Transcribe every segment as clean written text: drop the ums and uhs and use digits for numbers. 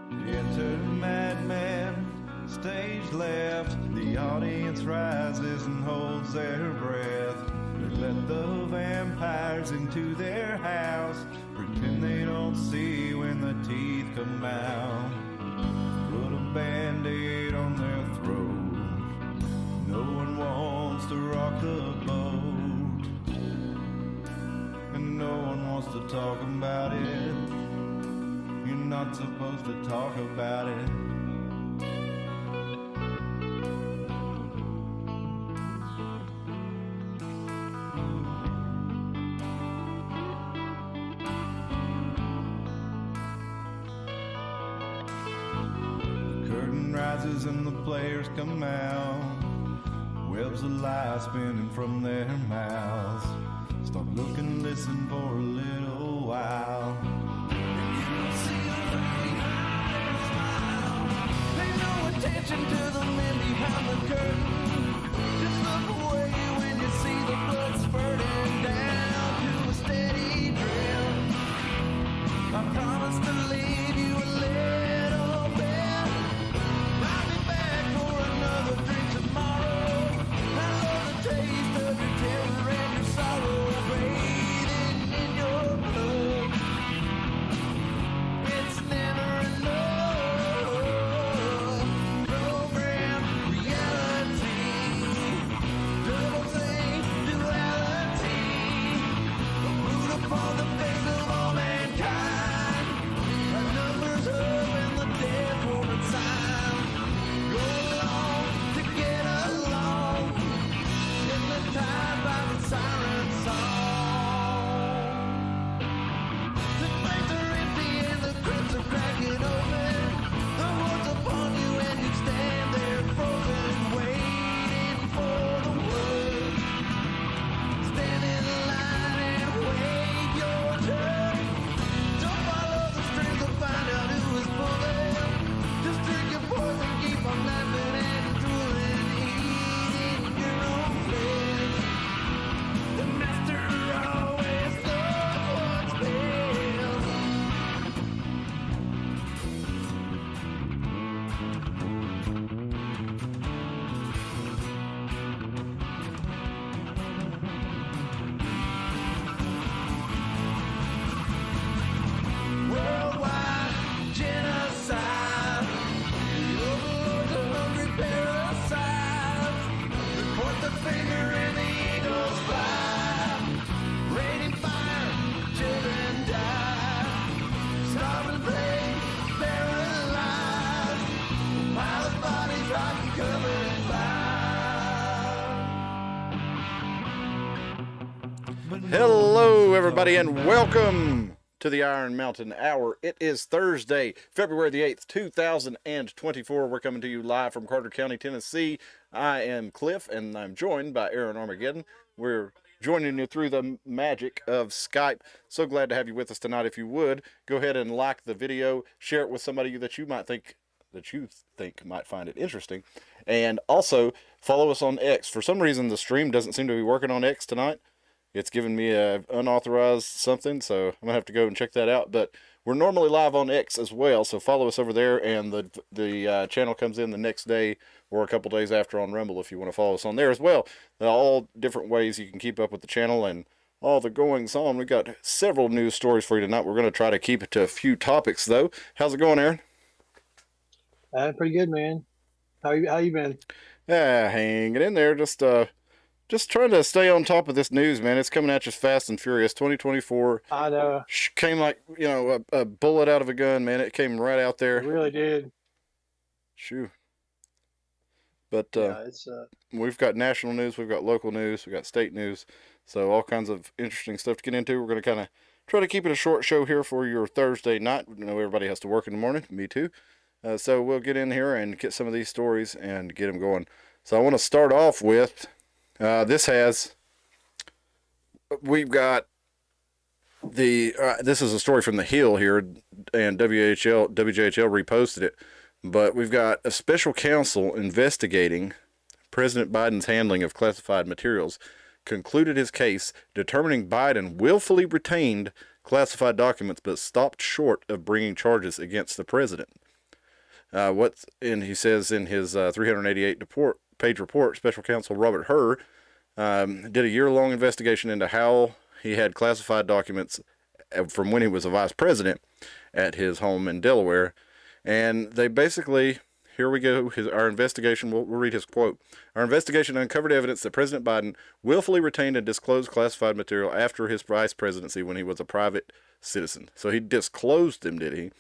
Enter madman, stage left. The audience rises and holds their breath. They let the vampires into their house, pretend they don't see when the teeth come out. Put a band-aid on their throat. No one wants to rock the boat, and no one wants to talk about it. You're not supposed to talk about it. The curtain rises and the players come out. Webs of light spinning from their mouths. Stop looking, listen for a little while. Attention to the men behind the curtain. Just look away when you see the blood spurting down to a steady drip. I promise to leave you a little bit. I'll be back for another drink tomorrow. I love the taste of your terror and your sorrow bathing in your blood. It's never enough. Hello, everybody, and welcome to the Iron Mountain Hour. It is Thursday, February the 8th, 2024. We're coming to you live from Carter County, Tennessee. I am Cliff, and I'm joined by Aaron Armageddon. We're joining you through the magic of Skype. So glad to have you with us tonight. If you would, go ahead and like the video, share it with somebody that you think might find it interesting, and also follow us on X. For some reason, the stream doesn't seem to be working on X tonight. It's giving me a unauthorized something, so I'm gonna have to go and check that out. But we're normally live on X as well, so follow us over there. And the channel comes in the next day or a couple days after on Rumble if you want to follow us on there as well. All different ways you can keep up with the channel and all the goings on. We got several news stories for you tonight. We're gonna try to keep it to a few topics though. How's it going, Aaron? Pretty good, man. How you been? Yeah, hanging in there. Just trying to stay on top of this news, man. It's coming at you fast and furious. 2024 I know. came like, a bullet out of a gun, man. It came right out there. It really did. Shoo. But Yeah, we've got national news, we've got local news, we've got state news. So all kinds of interesting stuff to get into. We're going to kind of try to keep it a short show here for your Thursday night. I know everybody has to work in the morning. Me too. So we'll get in here and get some of these stories and get them going. So I want to start off with... we've got this is a story from The Hill here, and WJHL reposted it, but we've got a special counsel investigating President Biden's handling of classified materials concluded his case, determining Biden willfully retained classified documents but stopped short of bringing charges against the president. And he says in his 388-page report, Special Counsel Robert Hur did a year-long investigation into how he had classified documents from when he was a vice president at his home in Delaware. And they basically, here we go, our investigation, we'll read his quote. Our investigation uncovered evidence that President Biden willfully retained and disclosed classified material after his vice presidency when he was a private citizen. So he disclosed them, did he?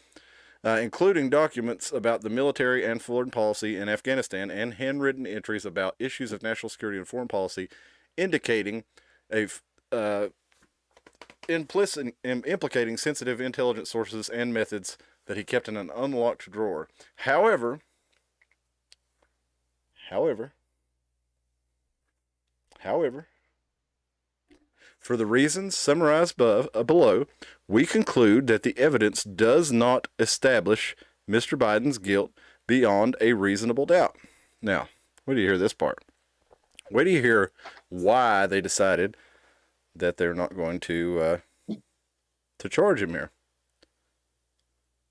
Including documents about the military and foreign policy in Afghanistan and handwritten entries about issues of national security and foreign policy, indicating implicating sensitive intelligence sources and methods that he kept in an unlocked drawer. However, for the reasons summarized below, we conclude that the evidence does not establish Mr. Biden's guilt beyond a reasonable doubt. Now, wait till you hear this part. Wait till you hear why they decided that they're not going to charge him here.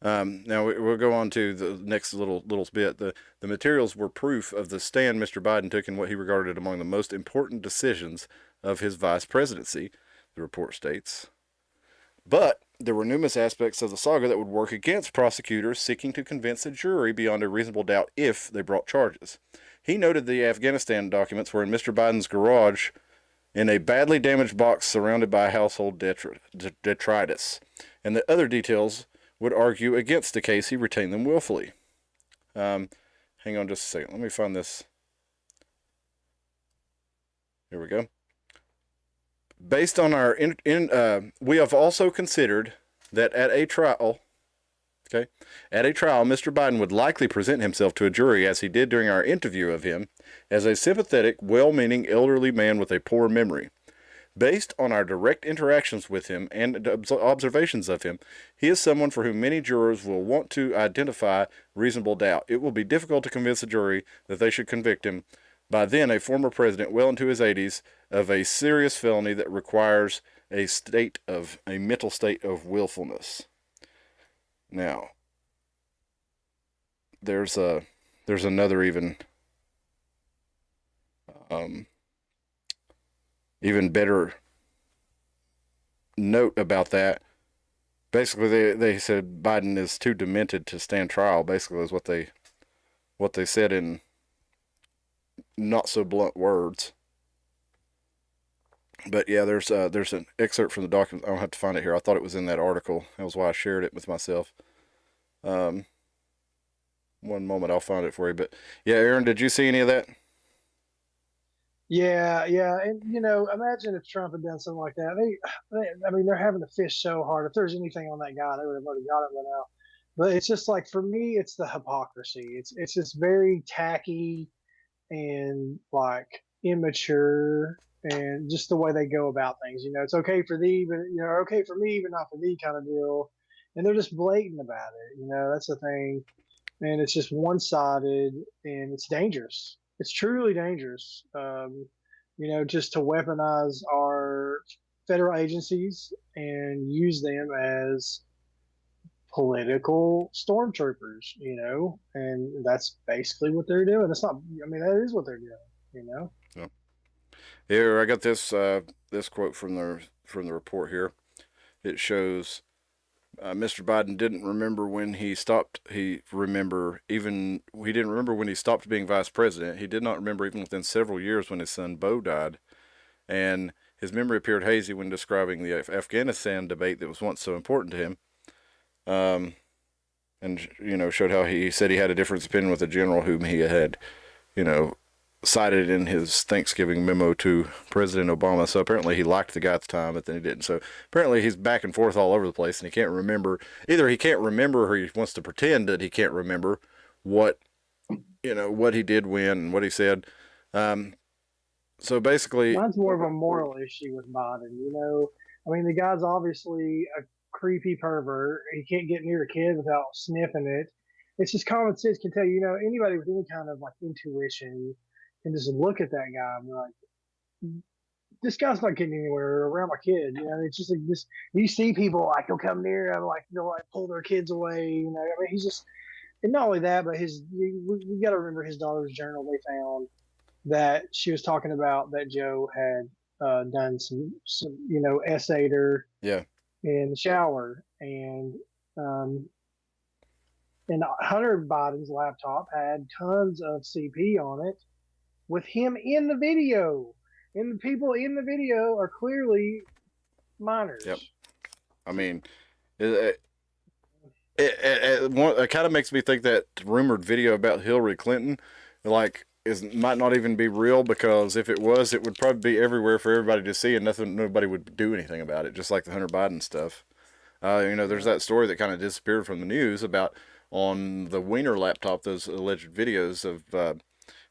Now we'll go on to the next little bit. The materials were proof of the stand Mr. Biden took in what he regarded among the most important decisions of his vice presidency, the report states. But there were numerous aspects of the saga that would work against prosecutors seeking to convince a jury beyond a reasonable doubt if they brought charges. He noted the Afghanistan documents were in Mr. Biden's garage in a badly damaged box surrounded by household detritus, and the other details would argue against the case he retained them willfully. Hang on just a second. Let me find this. Here we go. Based on our we have also considered that at a trial, Mr. Biden would likely present himself to a jury, as he did during our interview of him, as a sympathetic, well-meaning elderly man with a poor memory. Based on our direct interactions with him and observations of him, he is someone for whom many jurors will want to identify reasonable doubt. It will be difficult to convince a jury that they should convict him, by then a former president well into his 80s, of a serious felony that requires a mental state of willfulness. Now, there's another even better note about that. Basically, they said Biden is too demented to stand trial. Basically, is what they said in not so blunt words. But yeah, there's an excerpt from the document. I don't have to find it here. I thought it was in that article. That was why I shared it with myself. One moment, I'll find it for you. But yeah, Aaron, did you see any of that? Yeah, and imagine if Trump had done something like that. I mean, they're having to fish so hard. If there's anything on that guy, they would have already got it by now. But it's just like, for me, it's the hypocrisy. It's just very tacky and like immature, and just the way they go about things. It's okay for thee, but okay for me, but not for thee, kind of deal. And they're just blatant about it. That's the thing, and it's just one-sided, and it's dangerous. It's truly dangerous. Just to weaponize our federal agencies and use them as political stormtroopers, and that's basically what they're doing. It's not, that is what they're doing, Yeah. Here, I got this quote from the report here. It shows Mr. Biden didn't remember when he stopped. He didn't remember when he stopped being vice president. He did not remember even within several years when his son Beau died, and his memory appeared hazy when describing the Afghanistan debate that was once so important to him. And showed how he said he had a different opinion with a general whom he had, cited in his Thanksgiving memo to President Obama. So apparently he liked the guy at the time, but then he didn't. So apparently he's back and forth all over the place, and he can't remember. Either he can't remember, or he wants to pretend that he can't remember what he did when and what he said. So basically, mine's more of a moral issue with Biden. The guy's obviously a creepy pervert. He can't get near a kid without sniffing it. It's just common sense can tell you. Anybody with any kind of like intuition can just look at that guy and be like, this guy's not getting anywhere around my kid. It's just like this. You see people like they'll come near and they'll like pull their kids away. He's just And not only that, but we got to remember his daughter's journal. They found that she was talking about that Joe had done some essayed her Yeah. in the shower, um, and Hunter Biden's laptop had tons of CP on it with him in the video, and the people in the video are clearly minors. Yep. I mean, it kind of makes me think that rumored video about Hillary Clinton, like, might not even be real, because if it was, it would probably be everywhere for everybody to see, and nobody would do anything about it, just like the Hunter Biden stuff. There's that story that kind of disappeared from the news about on the Wiener laptop, those alleged videos of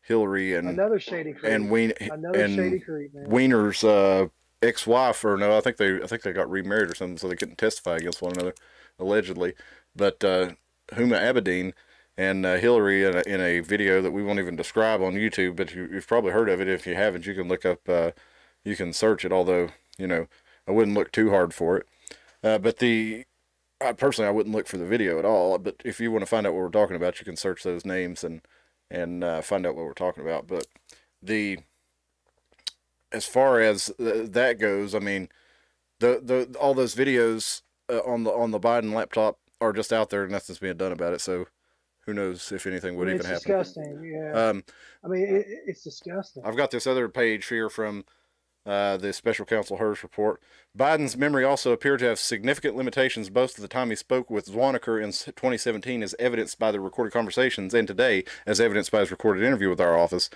Hillary and another shady creep. Shady creep, man. Wiener's ex-wife, or no, I think they got remarried or something, so they couldn't testify against one another, allegedly. But Huma Abedin and Hillary in a video that we won't even describe on YouTube, but you've probably heard of it. If you haven't, you can look up, you can search it, although, I wouldn't look too hard for it. But personally, I wouldn't look for the video at all. But if you want to find out what we're talking about, you can search those names and find out what we're talking about. But as far as that goes, I mean, all those videos on the Biden laptop are just out there, and nothing's being done about it. So who knows if anything would even happen? It's disgusting. Yeah. I mean, it's disgusting. I've got this other page here from the special counsel Hirsch report. Biden's memory also appeared to have significant limitations, both at the time he spoke with Zwanniker in 2017, as evidenced by the recorded conversations, and today, as evidenced by his recorded interview with our office.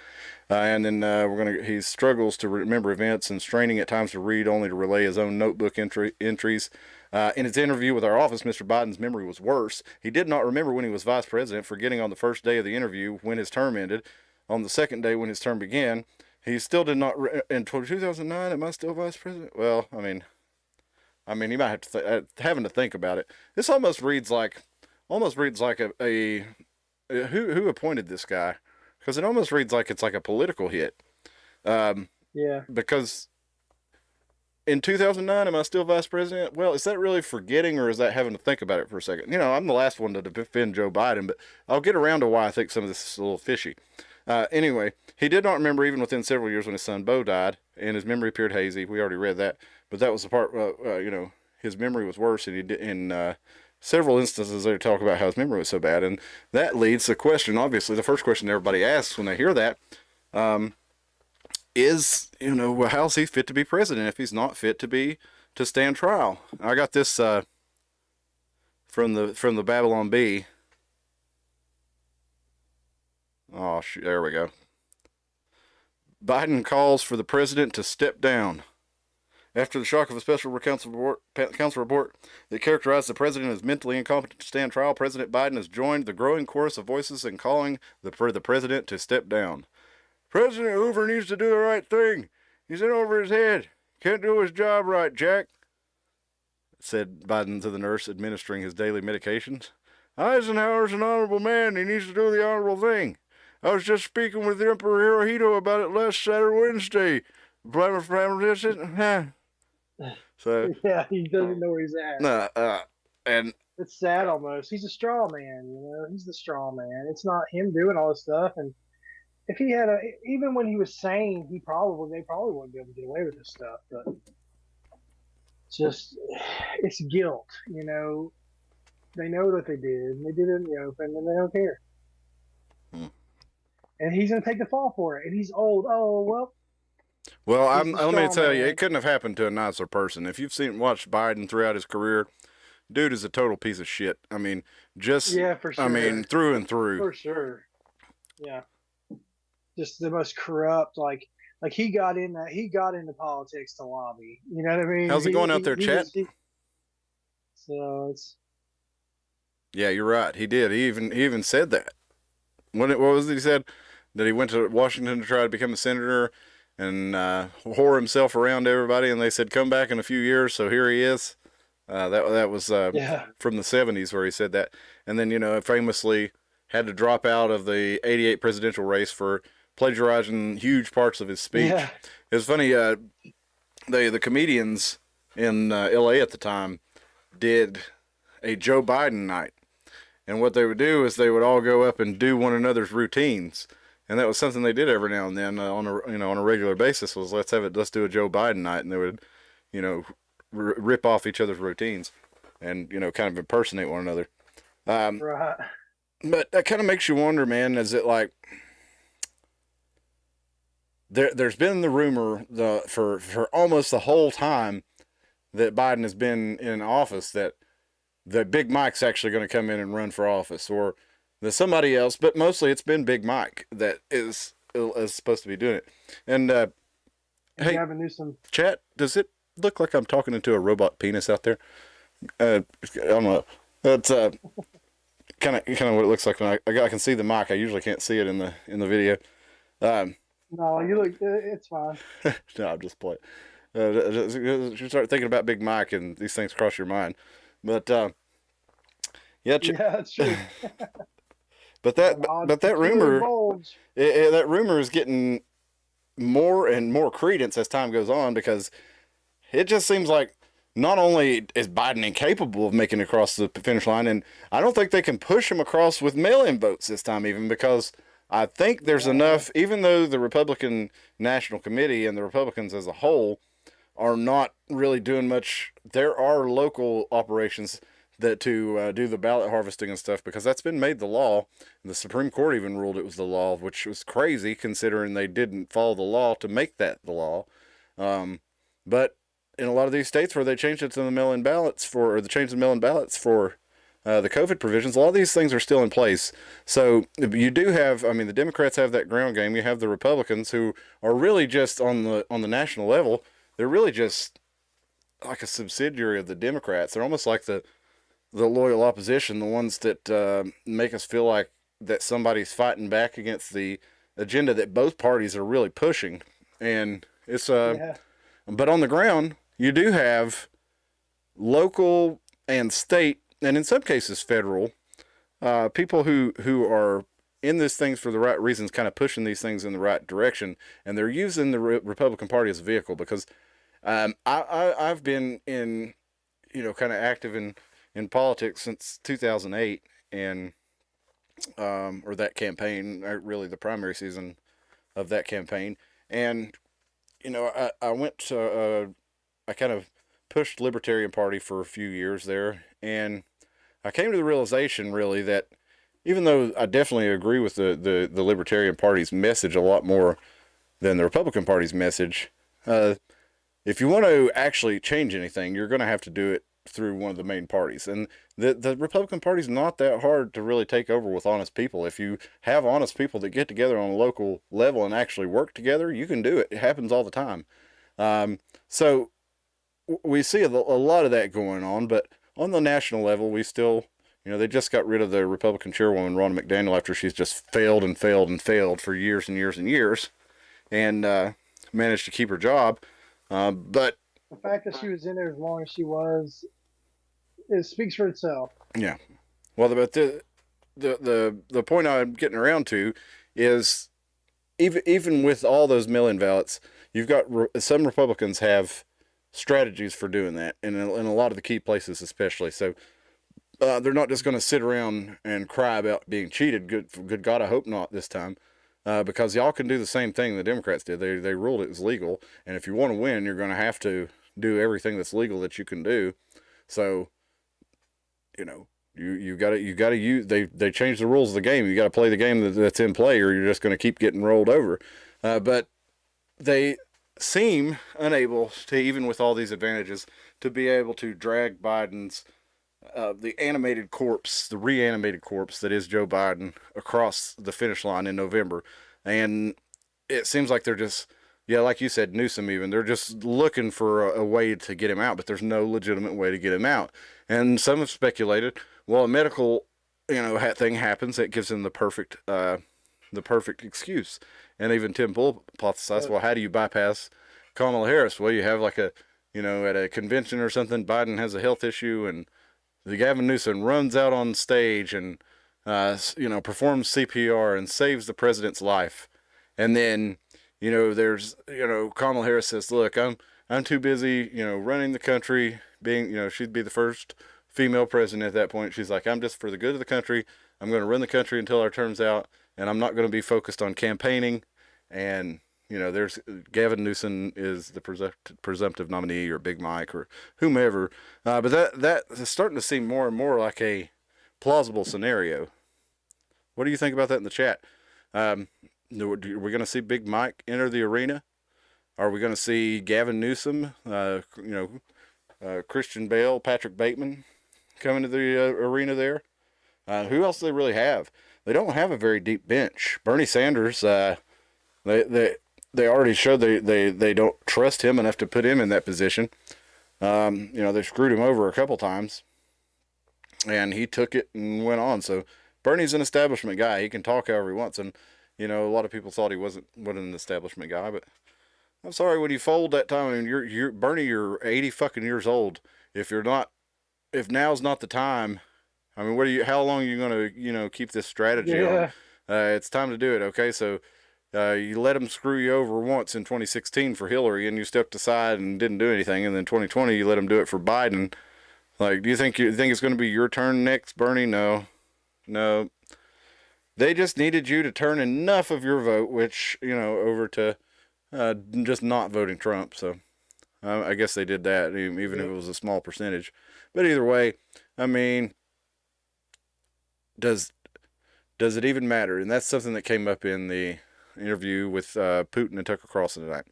And then he struggles to remember events and straining at times to read, only to relay his own notebook entries. In his interview with our office, Mr. Biden's memory was worse. He did not remember when he was vice president, forgetting on the first day of the interview when his term ended. On the second day when his term began, he still did not. In 2009, am I still vice president? Well, I mean, you might have to having to think about it. This almost reads like a who appointed this guy, because it almost reads like it's like a political hit. Yeah. Because in 2009, am I still vice president? Well, is that really forgetting, or is that having to think about it for a second? I'm the last one to defend Joe Biden, but I'll get around to why I think some of this is a little fishy. Anyway, he did not remember even within several years when his son Beau died, and his memory appeared hazy. We already read that, but that was the part. His memory was worse, and he did in several instances they talk about how his memory was so bad, and that leads to the question. Obviously, the first question everybody asks when they hear that is, how's he fit to be president if he's not fit to stand trial? I got this from the Babylon Bee. Oh, shoot, there we go. Biden calls for the president to step down. After the shock of a special counsel report that characterized the president as mentally incompetent to stand trial, President Biden has joined the growing chorus of voices in calling for the president to step down. President Hoover needs to do the right thing. He's in over his head. Can't do his job right, Jack, said Biden to the nurse administering his daily medications. Eisenhower's an honorable man. He needs to do the honorable thing. I was just speaking with Emperor Hirohito about it last Saturday, Wednesday. So yeah, he doesn't know where he's at. And it's sad almost. He's a straw man, He's the straw man. It's not him doing all this stuff. And if he had even when he was sane, they probably wouldn't be able to get away with this stuff. But it's guilt, They know what they did, and they did it in the open, and they don't care. And he's going to take the fall for it. And he's old. Oh, well. Well, let me tell you, it couldn't have happened to a nicer person. If you've watched Biden throughout his career, dude is a total piece of shit. I mean, yeah, for sure. I mean, through and through. For sure. Yeah. Just the most corrupt, like he got into politics to lobby. You know what I mean? How's it going out there, chat? So it's. Yeah, you're right. He did. He even said that. What was it he said? That he went to Washington to try to become a senator and whore himself around to everybody, and they said, come back in a few years, so here he is. That was from the 70s where he said that. And then, famously had to drop out of the 88 presidential race for plagiarizing huge parts of his speech. Yeah. It was funny, the comedians in L.A. at the time did a Joe Biden night. And what they would do is they would all go up and do one another's routines. And that was something they did every now and then on a regular basis was let's do a Joe Biden night. And they would, rip off each other's routines and, kind of impersonate one another. Right. But that kind of makes you wonder, man, is it like there's been the rumor for almost the whole time that Biden has been in office that Big Mike's actually going to come in and run for office, or that somebody else, but mostly it's been Big Mike that is supposed to be doing it. And hey, Gavin Newsom. chat, does it look like I'm talking into a robot penis out there? I don't know. That's kind of what it looks like when I can see the mic. I usually can't see it in the video. No, you look. It's fine. No, I'm just playing. You start thinking about Big Mike and these things cross your mind. But yeah, that's true. but that rumor, that rumor is getting more and more credence as time goes on, because it just seems like not only is Biden incapable of making it across the finish line, and I don't think they can push him across with mail-in votes this time, even, because I think there's enough, even though the Republican National Committee and the Republicans as a whole are not really doing much. There are local operations that to do the ballot harvesting and stuff, because that's been made the law. The Supreme Court even ruled it was the law, which was crazy considering they didn't follow the law to make that the law. But in a lot of these states where they changed it to the mail-in ballots or they changed the mail-in ballots for the COVID provisions, a lot of these things are still in place. So you do have, the Democrats have that ground game. You have the Republicans who are really just on the national level. They're really just like a subsidiary of the Democrats. They're almost like the loyal opposition, the ones that make us feel like that somebody's fighting back against the agenda that both parties are really pushing. And it's but on the ground, you do have local and state, and in some cases federal, people who are in these things for the right reasons, kind of pushing these things in the right direction, and they're using the Republican Party as a vehicle. Because I've been in, kind of active in politics since 2008, and or that campaign, really the primary season of that campaign, and I went to I kind of pushed Libertarian Party for a few years there, and I came to the realization really that even though I definitely agree with the Libertarian Party's message a lot more than the Republican Party's message, if you want to actually change anything, you're going to have to do it through one of the main parties. And the Republican Party's not that hard to really take over with honest people. If you have honest people that get together on a local level and actually work together, you can do it. It happens all the time. So we see a lot of that going on, but on the national level, we still, they just got rid of the Republican chairwoman, Ronna McDaniel, after she's just failed and failed and failed for years and years and years, and managed to keep her job. But the fact that she was in there as long as she was, it speaks for itself. Yeah. Well, but the point I'm getting around to is even with all those mail-in ballots, you've got some Republicans have strategies for doing that, and in a lot of the key places especially. So they're not just going to sit around and cry about being cheated. Good God, I hope not this time, because y'all can do the same thing the Democrats did. They ruled it was legal, and if you want to win, you're going to have to do everything that's legal that you can do. So, you got to use. They changed the rules of the game. You got to play the game that's in play, or you're just going to keep getting rolled over. But they seem unable to, even with all these advantages, to be able to drag Biden's the reanimated corpse that is Joe Biden across the finish line in November. And it seems like they're just, like you said, Newsom even, they're just looking for a way to get him out, but there's no legitimate way to get him out. And some have speculated, well, a medical, thing happens that gives him the perfect excuse. And even Tim Pool hypothesized, well, how do you bypass Kamala Harris? Well, you have like at a convention or something, Biden has a health issue, and the Gavin Newsom runs out on stage and, performs CPR and saves the president's life. And then, there's, Kamala Harris says, look, I'm too busy, running the country, being, she'd be the first female president at that point. She's like, I'm just for the good of the country. I'm going to run the country until our term's out, and I'm not going to be focused on campaigning. And, there's Gavin Newsom is the presumptive nominee, or Big Mike, or whomever. But that's starting to seem more and more like a plausible scenario. What do you think about that in the chat? Are we going to see Big Mike enter the arena? Are we going to see Gavin Newsom, Christian Bale, Patrick Bateman come into the arena there? Who else do they really have? They don't have a very deep bench. Bernie Sanders, they already showed they don't trust him enough to put him in that position. They screwed him over a couple times, and he took it and went on. So Bernie's an establishment guy. He can talk however he wants, and a lot of people thought he wasn't an establishment guy, but I'm sorry, when you fold that time, I mean, you're Bernie, you're 80 fucking years old. If now's not the time, I mean, how long are you going to, keep this strategy on? It's time to do it. Okay. So, you let them screw you over once in 2016 for Hillary, and you stepped aside and didn't do anything. And then 2020, you let them do it for Biden. Like, do you think it's going to be your turn next, Bernie? No. They just needed you to turn enough of your vote, which, over to, just not voting Trump. So I guess they did that, even if it was a small percentage. But either way, I mean, does it even matter? And that's something that came up in the interview with Putin and Tucker Carlson tonight.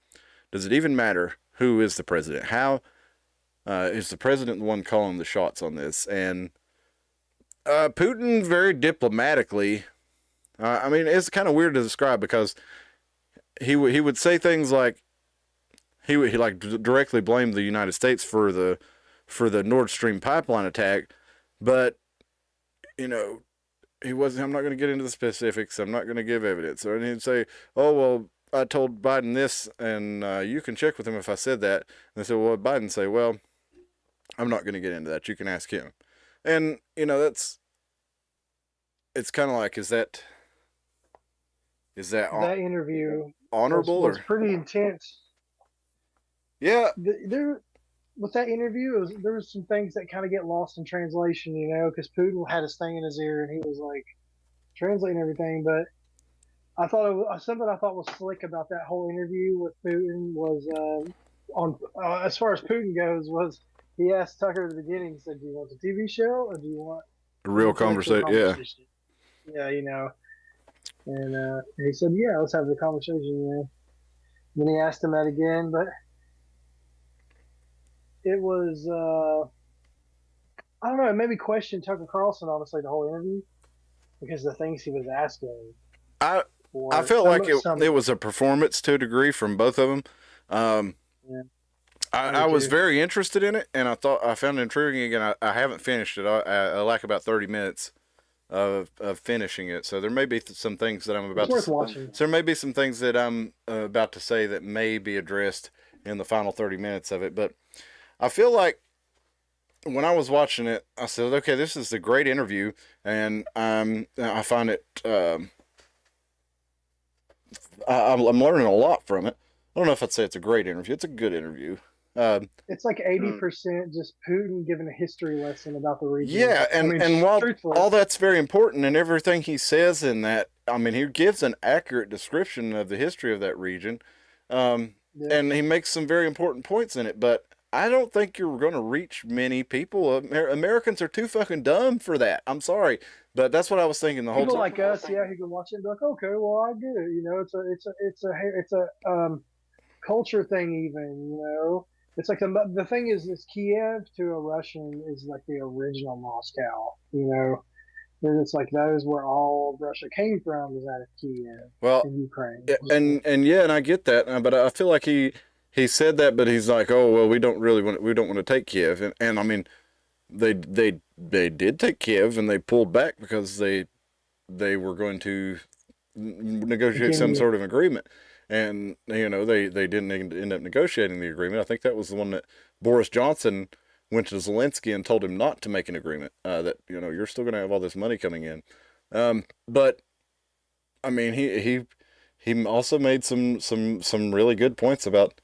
Does it even matter who is the president? How is the president the one calling the shots on this? And Putin, very diplomatically, I mean, it's kind of weird to describe, because he would say things like he directly blamed the United States for the Nord Stream pipeline attack, but he wasn't. I'm not going to get into the specifics. I'm not going to give evidence. So he'd say, "Oh well, I told Biden this, and you can check with him if I said that." And they said, "Well, Biden say, well, I'm not going to get into that. You can ask him." And it's kind of like, is that that interview honorable was or pretty intense? Yeah. With that interview, there was some things that kind of get lost in translation, because Putin had his thing in his ear and he was like translating everything. But I thought something I thought was slick about that whole interview with Putin was as far as Putin goes, was he asked Tucker at the beginning, he said, "Do you want the TV show or do you want a real conversation?" Yeah, and he said, "Yeah, let's have the conversation." Then he asked him that again, but it was, I don't know, it made me question Tucker Carlson, honestly, the whole interview, because the things he was asking. I felt like it was a performance to a degree from both of them. I was very interested in it, and I found it intriguing. Again, I haven't finished it. I lack about 30 minutes of finishing it. So there may be some things that I'm about to watching. So there may be some things that I'm about to say that may be addressed in the final 30 minutes of it, but I feel like when I was watching it, I said, okay, this is a great interview, and I find it, I'm learning a lot from it. I don't know if I'd say it's a great interview. It's a good interview. It's like 80% just Putin giving a history lesson about the region. Yeah, and while all that's very important and everything he says in that, I mean, he gives an accurate description of the history of that region, and he makes some very important points in it, but I don't think you're going to reach many people. Americans are too fucking dumb for that. I'm sorry, but that's what I was thinking the whole time. People like us, who can watch it and be like, okay, well, I get it. It's a culture thing, even. It's like the thing is Kiev to a Russian is like the original Moscow. And it's like that is where all of Russia came from, is out of Kiev, in Ukraine. And I get that, but I feel like he said that, but he's like, oh well, we don't want to take Kiev, and I mean, they did take Kiev, and they pulled back because they were going to negotiate some sort of agreement, and they didn't end up negotiating the agreement. I think that was the one that Boris Johnson went to Zelensky and told him not to make an agreement, that you're still going to have all this money coming in, but I mean, he also made some really good points about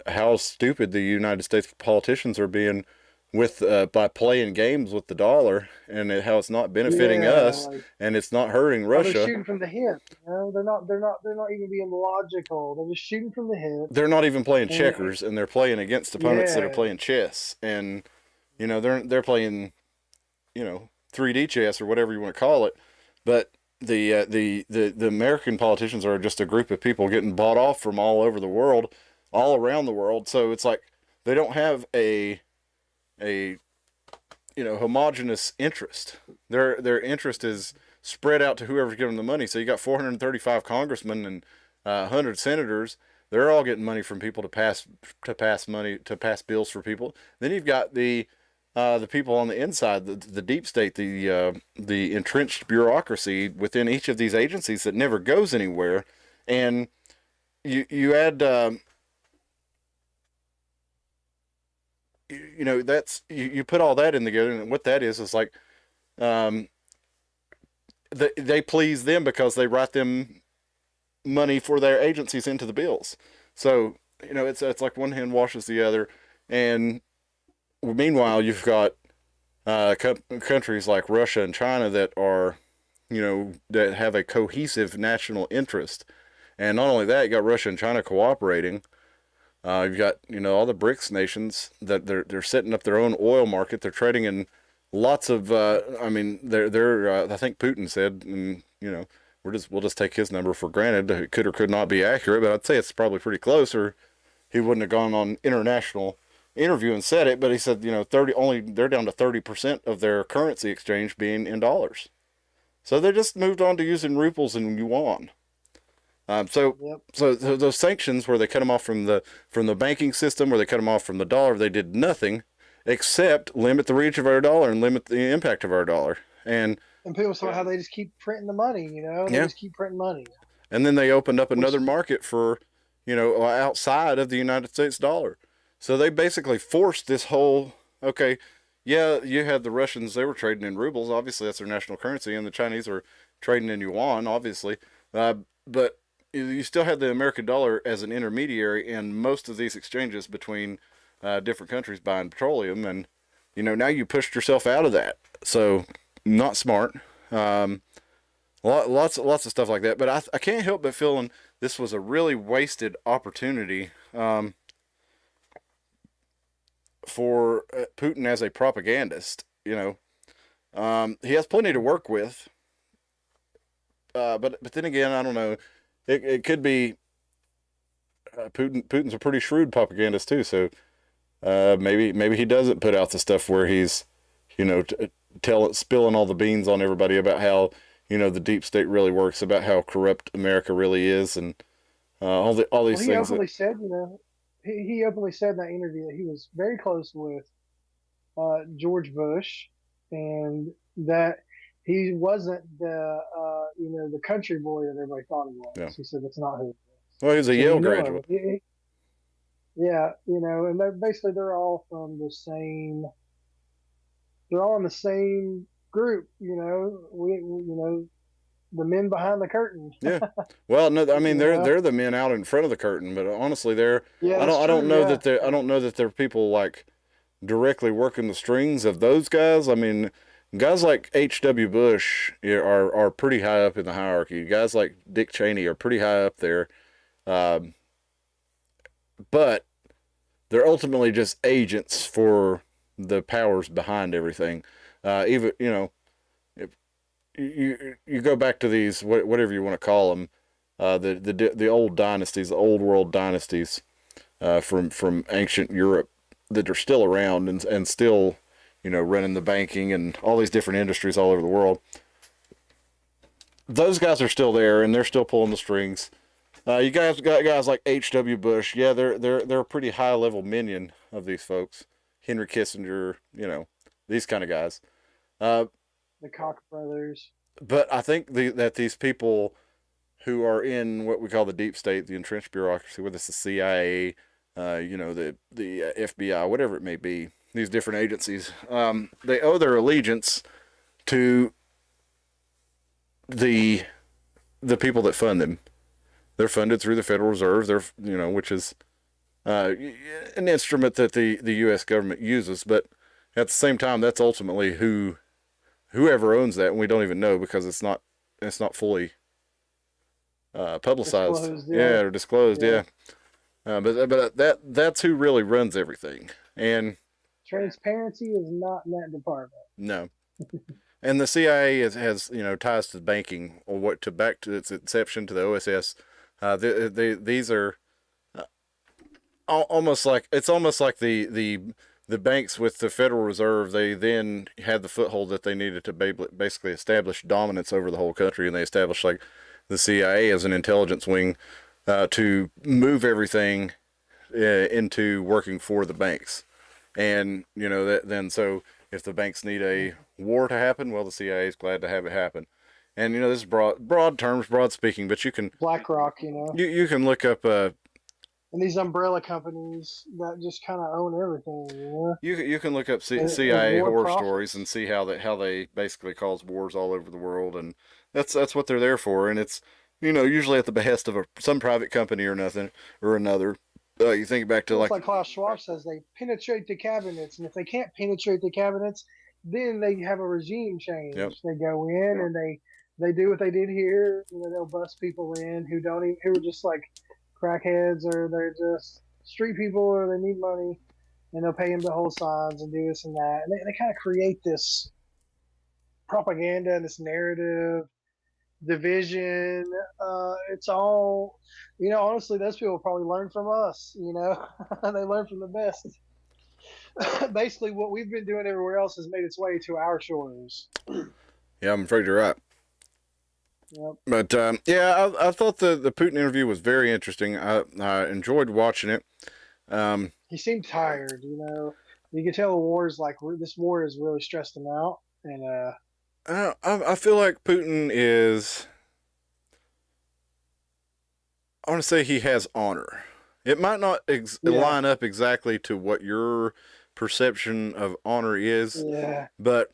how stupid the United States politicians are being with by playing games with the dollar, and how it's not benefiting Yeah, us like and it's not hurting oh, they're Russia. shooting from the hip. They're not even being logical. They're just shooting from the hip. They're not even playing And checkers, and they're playing against opponents that are yeah, playing chess, and they're playing 3D chess or whatever you want to call it. But the American politicians are just a group of people getting bought off from all over the world, all around the world. So it's like they don't have a homogenous interest. Their interest is spread out to whoever's giving them the money. So you got 435 congressmen and 100 senators. They're all getting money from people to pass bills for people. Then you've got the people on the inside, the deep state, the entrenched bureaucracy within each of these agencies that never goes anywhere, and you add that's you put all that in together, and what that is like um, they please them because they write them money for their agencies into the bills. So it's like one hand washes the other, and meanwhile you've got countries like Russia and China that are that have a cohesive national interest, and not only that, you got Russia and China cooperating. You've got all the BRICS nations that they're setting up their own oil market. They're trading in lots of. I mean, they're. I think Putin said, and we'll just take his number for granted. It could or could not be accurate, but I'd say it's probably pretty close, or he wouldn't have gone on international interview and said it. But he said 30 only. They're down to 30% of their currency exchange being in dollars. So they just moved on to using rubles and yuan. So, yep. so those sanctions where they cut them off from the banking system, where they cut them off from the dollar, they did nothing except limit the reach of our dollar and limit the impact of our dollar. And people saw how they just keep printing the money. They just keep printing money. And then they opened up another market for, outside of the United States dollar. So they basically forced this whole. Okay, yeah, you had the Russians; they were trading in rubles. Obviously, that's their national currency, and the Chinese are trading in yuan. Obviously, but you still had the American dollar as an intermediary in most of these exchanges between different countries buying petroleum, and now you pushed yourself out of that. So not smart. Lots of stuff like that. But I can't help but feeling this was a really wasted opportunity for Putin as a propagandist. He has plenty to work with. But then again, I don't know. It could be Putin's a pretty shrewd propagandist too. So maybe he doesn't put out the stuff where he's spilling all the beans on everybody about how the deep state really works, about how corrupt America really is, and all these things. He openly said, he openly said in that interview that he was very close with George Bush, and that he wasn't the country boy that everybody thought he was. Yeah. He said that's not who. Well, he was a Yale graduate. Yeah, and basically they're all from the same. They're all in the same group. The men behind the curtain. Yeah. Well, no, I mean they're the men out in front of the curtain, but honestly, Yeah, I don't know that they're people like directly working the strings of those guys. I mean, guys like H.W. Bush are pretty high up in the hierarchy. Guys like Dick Cheney are pretty high up there. But they're ultimately just agents for the powers behind everything. Even if you go back to these whatever you want to call them, the old dynasties, the old world dynasties from ancient Europe that are still around and still running the banking and all these different industries all over the world. Those guys are still there and they're still pulling the strings. You guys got guys like H.W. Bush. Yeah, they're a pretty high level minion of these folks. Henry Kissinger, these kind of guys. The Koch brothers. But I think that these people who are in what we call the deep state, the entrenched bureaucracy, whether it's the CIA, the FBI, whatever it may be, these different agencies, they owe their allegiance to the people that fund them. They're funded through the Federal Reserve. Which is an instrument that the U.S. government uses. But at the same time, that's ultimately whoever owns that, and we don't even know because it's not fully publicized, Disclosed, yeah, or disclosed, yeah. but that's who really runs everything, and Transparency is not in that department. no, and the CIA has ties to banking, or what to back to its inception to the OSS. These are almost like the banks with the Federal Reserve. They then had the foothold that they needed to basically establish dominance over the whole country, and they established like the CIA as an intelligence wing to move everything into working for the banks. And so if the banks need a war to happen, well, the CIA is glad to have it happen. And this is broad terms, broad speaking, but you can BlackRock, you can look up and these umbrella companies that just kind of own everything. You can look up CIA horror stories and see how they basically cause wars all over the world, and that's what they're there for. And it's usually at the behest of some private company or another. You think back to like Klaus Schwab says, they penetrate the cabinets, and if they can't penetrate the cabinets, then they have a regime change. Yep. They go in and they do what they did here. They'll bust people in who are just like crackheads, or they're just street people, or they need money, and they'll pay them to hold signs and do this and that. And they kind of create this propaganda and this narrative division. It's all, honestly, those people probably learn from us. They learn from the best. Basically, what we've been doing everywhere else has made its way to our shores. Yeah, I'm afraid you're right. Yep. But I thought the Putin interview was very interesting. I enjoyed watching it. He seemed tired. You could tell this war has really stressed him out, and I feel like Putin is. I want to say he has honor. It might not line up exactly to what your perception of honor is, but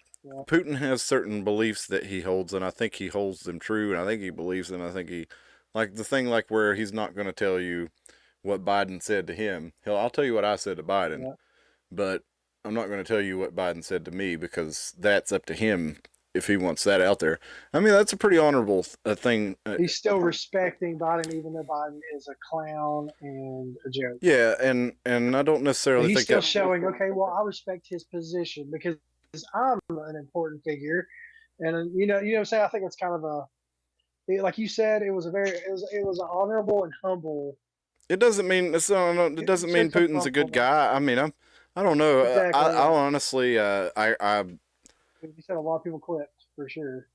Putin has certain beliefs that he holds, and I think he holds them true, and I think he believes them. I think he, like the thing where he's not going to tell you what Biden said to him. I'll tell you what I said to Biden, but I'm not going to tell you what Biden said to me, because that's up to him if he wants that out there. I mean, that's a pretty honorable thing. He's still respecting Biden, even though Biden is a clown and a joke. Yeah, and I don't necessarily think he's still showing, okay, well, I respect his position because I'm an important figure. And you know what I'm saying? I think it's kind of like you said, it was an honorable and humble. It doesn't mean Putin's a good guy. I mean, I don't know. Exactly. I honestly, You said a lot of people clipped for sure.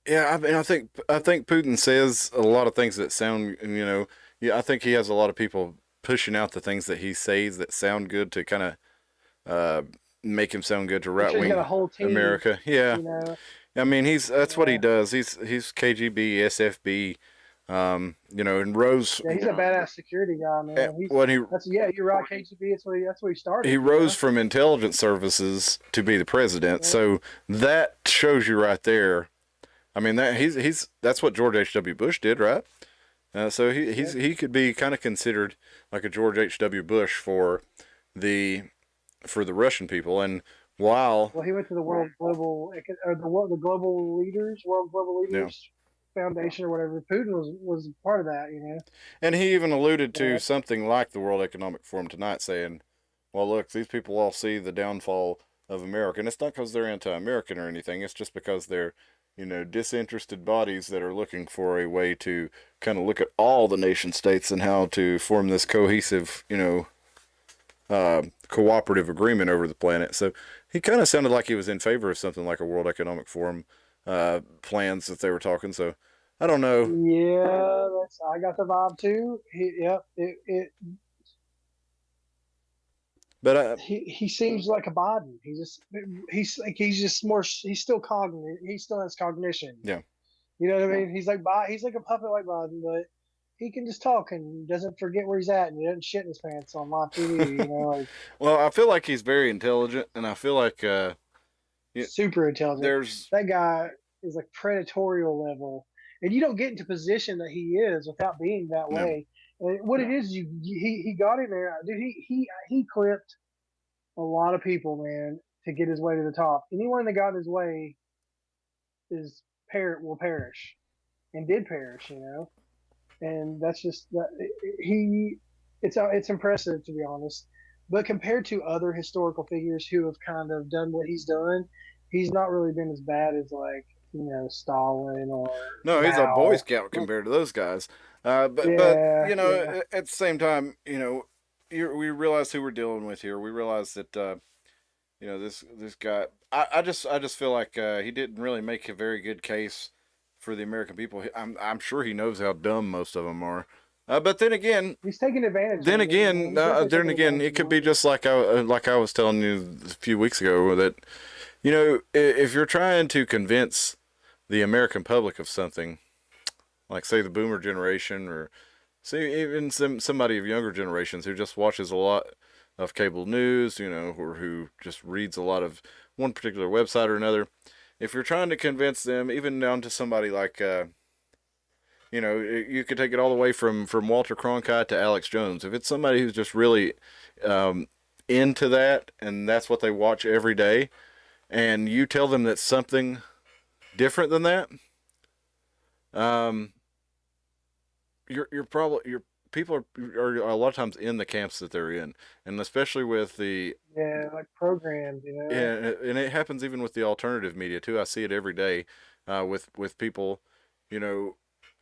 Yeah, I mean, I think Putin says a lot of things that sound, I think he has a lot of people pushing out the things that he says that sound good to kind of make him sound good to right wing America. Yeah, I mean, that's what he does. He's KGB, SFB. And rose. Yeah, he's a badass security guy, man. You're right. KGB. That's what he started. He rose from intelligence services to be the president. Yeah. So that shows you right there. I mean, that's what George H.W. Bush did, right? So he could be kind of considered like a George H.W. Bush for the Russian people. And while he went to the World Global Leaders Foundation or whatever. Putin was part of that, And he even alluded to something like the World Economic Forum tonight, saying, well, look, these people all see the downfall of America. And it's not because they're anti-American or anything. It's just because they're, disinterested bodies that are looking for a way to kind of look at all the nation states and how to form this cohesive, cooperative agreement over the planet. So he kind of sounded like he was in favor of something like a World Economic Forum plans that they were talking. So I don't know. Yeah, I got the vibe too. But he seems like a Biden. He's just more. He's still cognitive. He still has cognition. Yeah. You know what I mean? He's like a puppet like Biden, but he can just talk and doesn't forget where he's at, and he doesn't shit in his pants on live TV. Well, I feel like he's very intelligent, and I feel like super intelligent. That guy is like predatorial level, and you don't get into position that he is without being that way. And what it is, he got in there, dude. He clipped a lot of people, man. to get his way to the top. Anyone that got in his way will perish, and did perish, and that's just that he. It's impressive, to be honest, but compared to other historical figures who have kind of done what he's done, he's not really been as bad as like Stalin or No, he's a Boy Mao. Scout compared to those guys. But Yeah, yeah. at the same time, we realize who we're dealing with here. We realize that this guy. I just feel like he didn't really make a very good case for the American people. I'm sure he knows how dumb most of them are. But then again, He's taking advantage. it could be just like I was telling you a few weeks ago that if you're trying to convince the American public of something, like say the Boomer generation, or say even somebody of younger generations who just watches a lot of cable news, or who just reads a lot of one particular website or another, if you're trying to convince them, even down to somebody like you could take it all the way from Walter Cronkite to Alex Jones. If it's somebody who's just really into that, and that's what they watch every day, and you tell them that something different than that, your people are a lot of times in the camps that they're in, and especially with the like programmed, yeah, and it happens even with the alternative media too. I see it every day with people,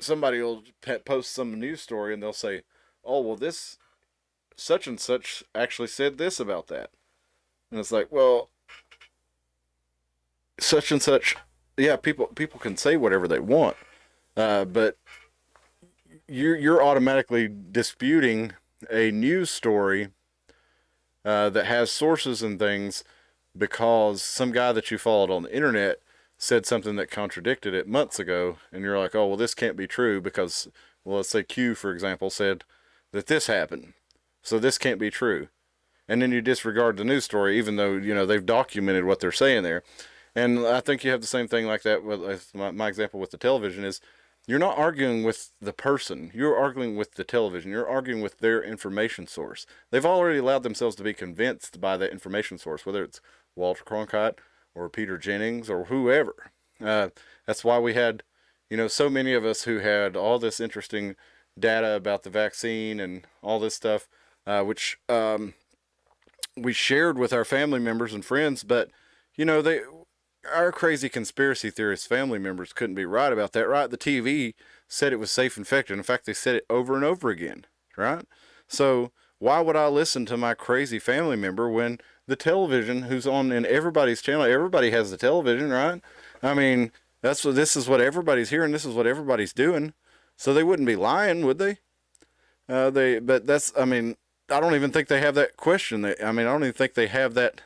somebody will post some news story and they'll say, "Oh, well, this such and such actually said this about that," and it's like, well, such and such, yeah, people can say whatever they want, but you're automatically disputing a news story that has sources and things because some guy that you followed on the internet said something that contradicted it months ago, and you're like, oh, well, this can't be true because, well, let's say Q, for example, said that this happened, so this can't be true. And then you disregard the news story, even though, they've documented what they're saying there. And I think you have the same thing like that with my example with the television is, you're not arguing with the person. You're arguing with the television. You're arguing with their information source. They've already allowed themselves to be convinced by that information source, whether it's Walter Cronkite or Peter Jennings or whoever. That's why we had, so many of us who had all this interesting data about the vaccine and all this stuff, which we shared with our family members and friends, but, our crazy conspiracy theorist family members couldn't be right about that, right? The TV said it was safe infected. In fact, they said it over and over again, right? So why would I listen to my crazy family member when the television, who's on in everybody's channel, everybody has the television, right? I mean, this is what everybody's hearing. This is what everybody's doing. So they wouldn't be lying, would they? I don't even think they have that question. I don't even think they have that,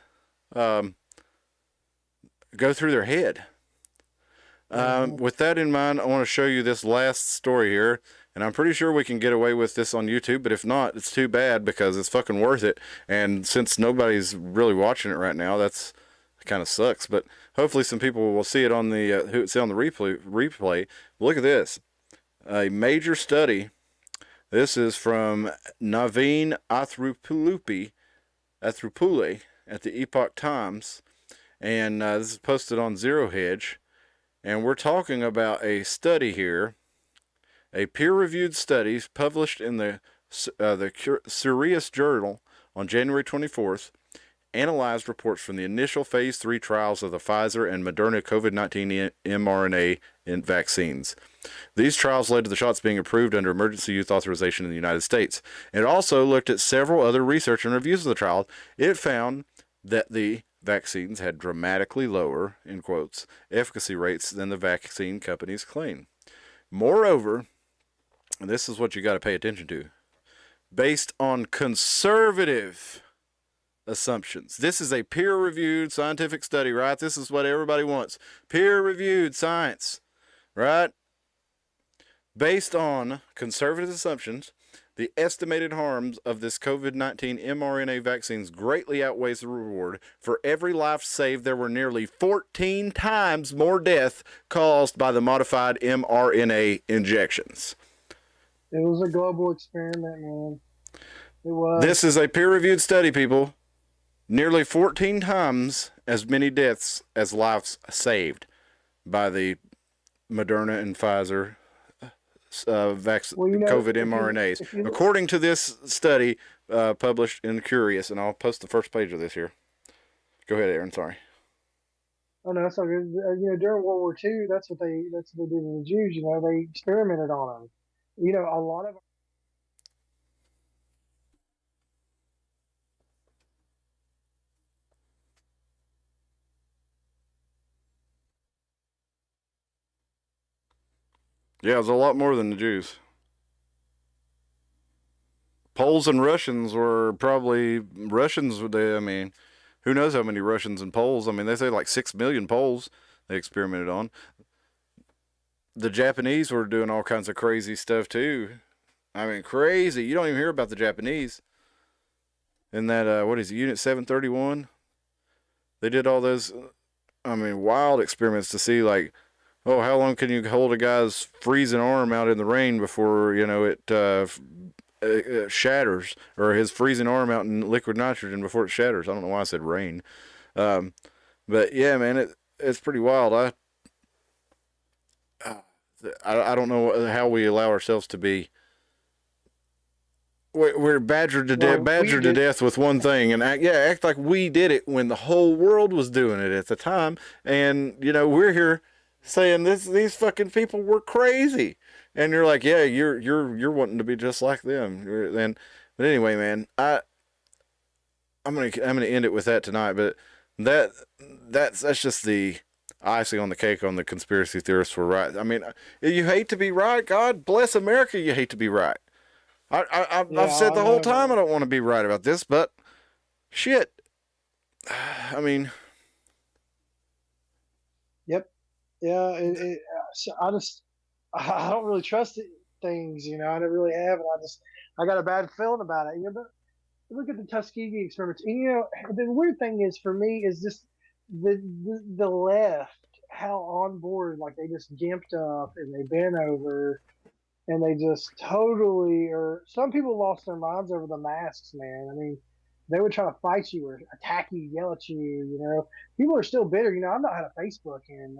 go through their head. With that in mind, I want to show you this last story here, and I'm pretty sure we can get away with this on YouTube, but if not, it's too bad because it's fucking worth it, and since nobody's really watching it right now, that's kind of sucks, but hopefully some people will see it on the replay. Look at this. A major study. This is from Naveen Athrupouli at the Epoch Times, and this is posted on Zero Hedge, and we're talking about a study here, a peer-reviewed study published in the Serious Journal on January 24th, analyzed reports from the initial phase 3 trials of the Pfizer and Moderna COVID-19 mRNA vaccines. These trials led to the shots being approved under emergency use authorization in the United States. It also looked at several other research and reviews of the trial. It found that the vaccines had dramatically lower, in quotes, efficacy rates than the vaccine companies claim. Moreover, and this is what you got to pay attention to, based on conservative assumptions. This is a peer-reviewed scientific study, right? This is what everybody wants. Peer-reviewed science, right? Based on conservative assumptions, the estimated harms of this COVID-19 mRNA vaccines greatly outweighs the reward. For every life saved, there were nearly 14 times more death caused by the modified mRNA injections. It was a global experiment, man. It was. This is a peer-reviewed study, people. Nearly 14 times as many deaths as lives saved by the Moderna and Pfizer Well, COVID mRNAs, if you according to this study published in Curious, and I'll post the first page of this here. Go ahead, Aaron. Sorry. Oh no, that's all good. During World War II, that's what they did to the Jews. They experimented on them. A lot of Yeah, it was a lot more than the Jews. Poles and Russians were probably Russians. I mean, who knows how many Russians and Poles? I mean, they say like 6 million Poles they experimented on. The Japanese were doing all kinds of crazy stuff too. I mean, crazy. You don't even hear about the Japanese. In that, what is it, Unit 731? They did all those, I mean, wild experiments to see, like, oh, how long can you hold a guy's freezing arm out in the rain before, it shatters, or his freezing arm out in liquid nitrogen before it shatters. I don't know why I said rain. Um, but yeah, man, it's pretty wild. I don't know how we allow ourselves to be. We're badgered to death, with one thing, and act like we did it when the whole world was doing it at the time. And we're here saying these fucking people were crazy, and you're like, yeah, you're wanting to be just like them. But anyway, man, I'm gonna end it with that tonight. But that's just the icing on the cake on the conspiracy theorists were right. I mean, you hate to be right. God bless America. You hate to be right. I've said the whole time I don't want to be right about this, but shit. I mean, Yep. Yeah. I don't really trust things. I never really have, and I got a bad feeling about it. But look at the Tuskegee experiments. And, the weird thing is for me is just the left, how on board, like they just gimped up and they bent over and they just totally, or some people lost their minds over the masks, man. I mean, they would try to fight you or attack you, yell at you. People are still bitter. I've not had a Facebook in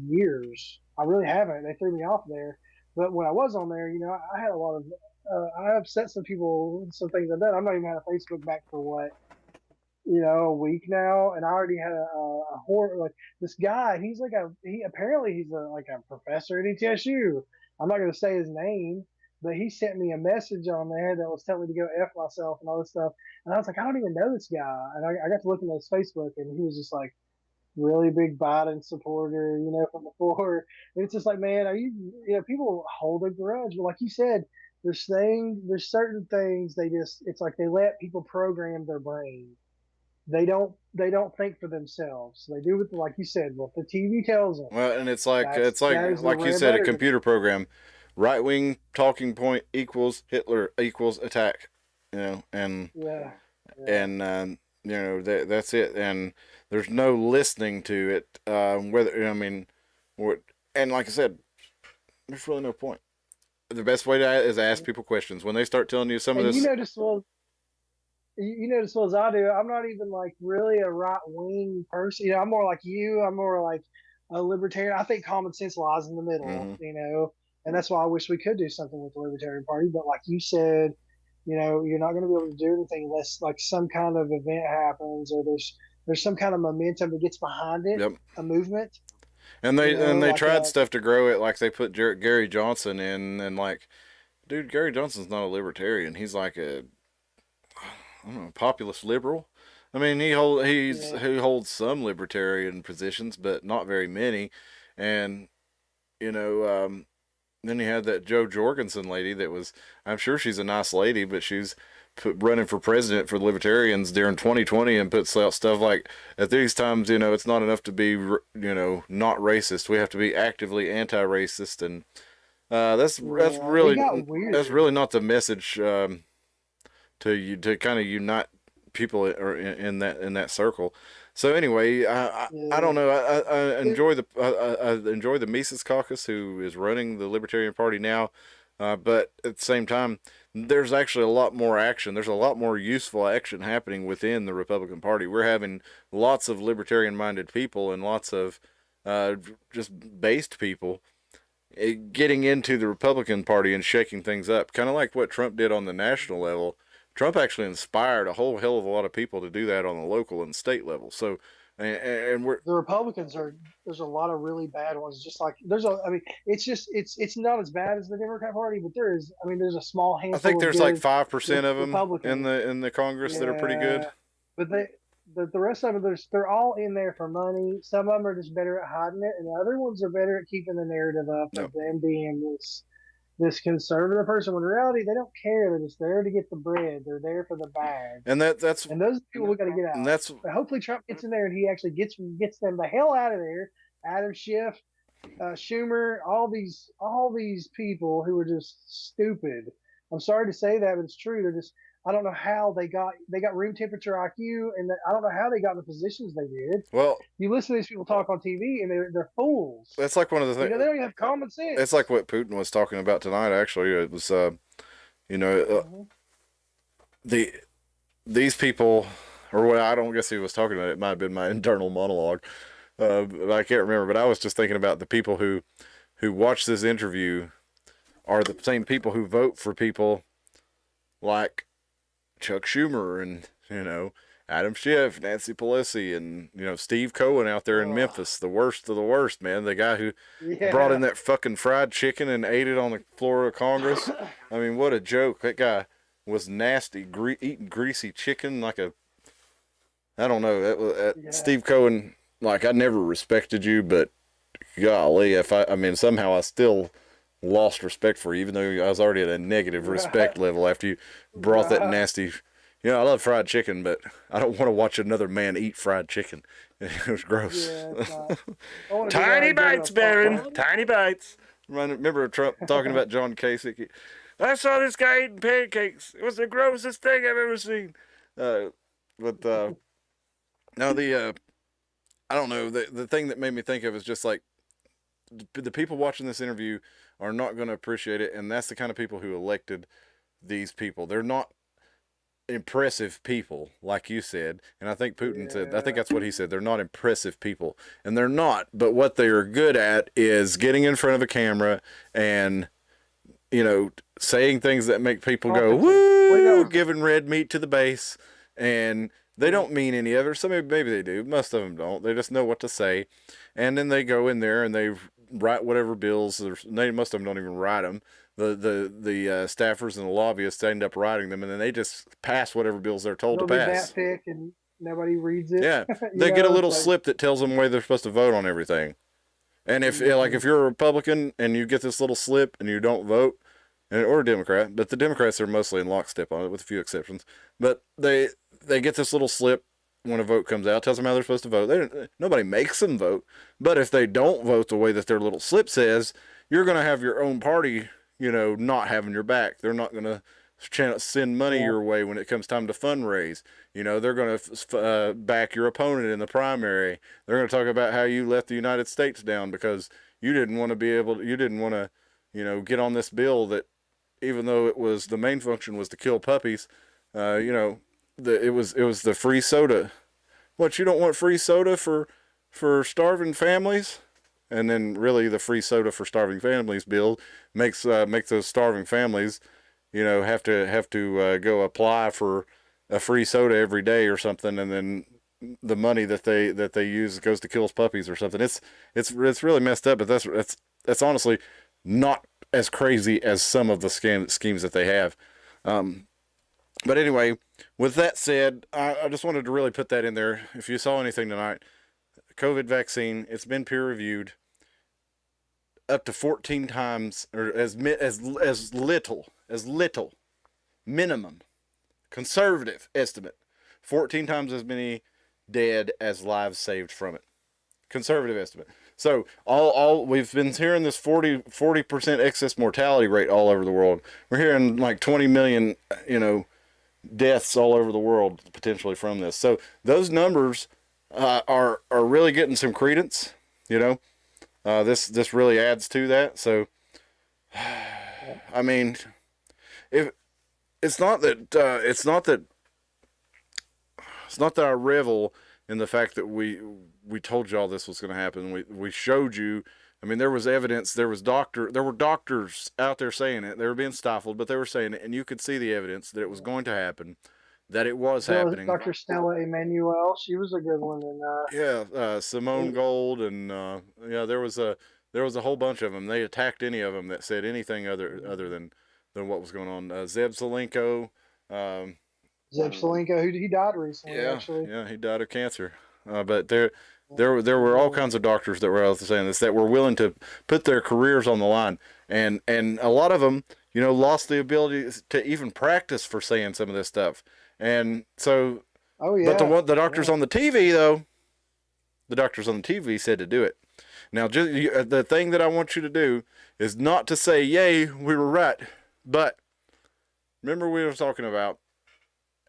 years. I really haven't. They threw me off there. But when I was on there, I had a lot of. I upset some people, some things I've done. I'm not even had a Facebook back for what, a week now, and I already had a horror, like this guy. He apparently he's like a professor at ETSU. I'm not going to say his name, but he sent me a message on there that was telling me to go F myself and all this stuff. And I was like, I don't even know this guy. And I got to looking at his Facebook, and he was just like really big Biden supporter, from before. And it's just like, man, people hold a grudge. But like you said, there's certain things it's like they let people program their brain. They don't think for themselves. They do like you said, what the TV tells them. Well, and it's like you said, a computer program. Right wing talking point equals Hitler equals attack. And yeah. that's it. And there's no listening to it. And like I said, there's really no point. The best way is ask people questions when they start telling you some of this. You know as well as I do, I'm not even like really a right wing person. I'm more like you. I'm more like a libertarian. I think common sense lies in the middle, and that's why I wish we could do something with the Libertarian Party. But like you said, you're not going to be able to do anything unless like some kind of event happens or there's some kind of momentum that gets behind it, a movement. And they tried stuff to grow it, like they put Gary Johnson in, and like, dude, Gary Johnson's not a libertarian. He's like a populist liberal. I mean, he holds some libertarian positions, but not very many. And then you had that Joe Jorgensen lady that was, I'm sure she's a nice lady, but she's running for president for the Libertarians during 2020 and puts out stuff like, at these times, it's not enough to be, not racist. We have to be actively anti-racist, and that's really not the message. To kind of unite people or in that circle. So anyway, I don't know. I enjoy the Mises Caucus, who is running the Libertarian Party now. But at the same time, there's actually a lot more action. There's a lot more useful action happening within the Republican Party. We're having lots of libertarian-minded people and lots of just based people getting into the Republican Party and shaking things up, kind of like what Trump did on the national level. Trump actually inspired a whole hell of a lot of people to do that on the local and state level. So, and we're The Republicans are there's a lot of really bad ones. Just like I mean, it's not as bad as the Democrat Party, but there's a small I think handful of there's like good 5% of them in Republicans. the Congress that are pretty good. Yeah, but the rest of them, they're all in there for money. Some of them are just better at hiding it, and the other ones are better at keeping the narrative up No, of them being this conservative person. When in reality, they don't care. They're just there to get the bread. They're there for the bag. and that's And those people we got to get and out. that's But hopefully Trump gets in there and he actually gets them the hell out of there. Adam Schiff, Schumer, all these people who are just stupid. I'm sorry to say that, but it's true. They're just I don't know how they got room temperature IQ, and I don't know how they got in the positions they did. well, You listen to these people talk on TV, and they're fools. that's like one of the They things. don't even have common sense. It's like what Putin was talking about tonight. Actually, it was you know the these people, or what I don't guess he was talking about. It might have been my internal monologue. I can't remember, but I was just thinking about the people who watch this interview are the same people who vote for people like Chuck Schumer and Adam Schiff, Nancy Pelosi, and Steve Cohen out there in Memphis, the worst of the worst, man. The guy who brought in that fucking fried chicken and ate it on the floor of Congress. I mean, what a joke! That guy was nasty, eating greasy chicken like a. I don't know. Steve Cohen. Like, I never respected you, but golly, I mean, somehow I still lost respect for you, even though I was already at a negative respect level after you brought that nasty. I love fried chicken, but I don't want to watch another man eat fried chicken. It was gross. Yeah, Tiny bites, Baron. Tiny bites. Remember Trump talking about John Kasich? I saw this guy eating pancakes. It was the grossest thing I've ever seen. No, I don't know. The thing that made me think of is just like the people watching this interview are not going to appreciate it, and that's the kind of people who elected these people. They're not impressive people, like you said, and I think Putin said. I think that's what he said. They're not impressive people, and they're not. But what they are good at is getting in front of a camera and saying things that make people go woo, giving red meat to the base, and they don't mean any of it. Some maybe they do. Most of them don't. They just know what to say, and then they go in there and they write whatever bills. Most of them don't even write them. The staffers and the lobbyists end up writing them, and then they just pass whatever bills they're told to pass. That thick and nobody reads it. Yeah, they get a little slip that tells them where they're supposed to vote on everything. And if you're a Republican and you get this little slip and you don't vote, or a Democrat, but the Democrats are mostly in lockstep on it, with a few exceptions. But they get this little slip when a vote comes out, tells them how they're supposed to vote. Nobody makes them vote. But if they don't vote the way that their little slip says, you're going to have your own party, not having your back. They're not going to send money your way when it comes time to fundraise. They're going to back your opponent in the primary. They're going to talk about how you let the United States down because you didn't want to get on this bill that, even though the main function was to kill puppies, it was the free soda. What, you don't want free soda for starving families? And then really the free soda for starving families bill makes those starving families, have to go apply for a free soda every day or something, and then the money that they use goes to kill puppies or something. It's really messed up, but that's honestly not as crazy as some of the schemes that they have. But anyway, with that said, I just wanted to really put that in there. If you saw anything tonight, COVID vaccine, it's been peer reviewed up to 14 times, or as little minimum conservative estimate, 14 times as many dead as lives saved from it. Conservative estimate. So all we've been hearing this 40% excess mortality rate all over the world. We're hearing like 20 million, deaths all over the world potentially from this. So those numbers are really getting some credence. This really adds to that. So I mean, if it's not that I revel in the fact that we told you all this was going to happen. We showed you. I mean, there was evidence. There were doctors out there saying it. They were being stifled, but they were saying it, and you could see the evidence that it was going to happen, that it was happening. Dr. Stella Emanuel, she was a good one. And Simone Gold, and there was a whole bunch of them. They attacked any of them that said anything other than what was going on. Zeb Zelenko. Zeb Zelenko, who he died recently. Actually. Yeah, he died of cancer. But there were all kinds of doctors that were out there saying this, that were willing to put their careers on the line, and a lot of them, lost the ability to even practice for saying some of this stuff. And so, but the doctors on the TV though, the doctors on the TV said to do it. Now, the thing that I want you to do is not to say, "Yay, we were right," but remember we were talking about.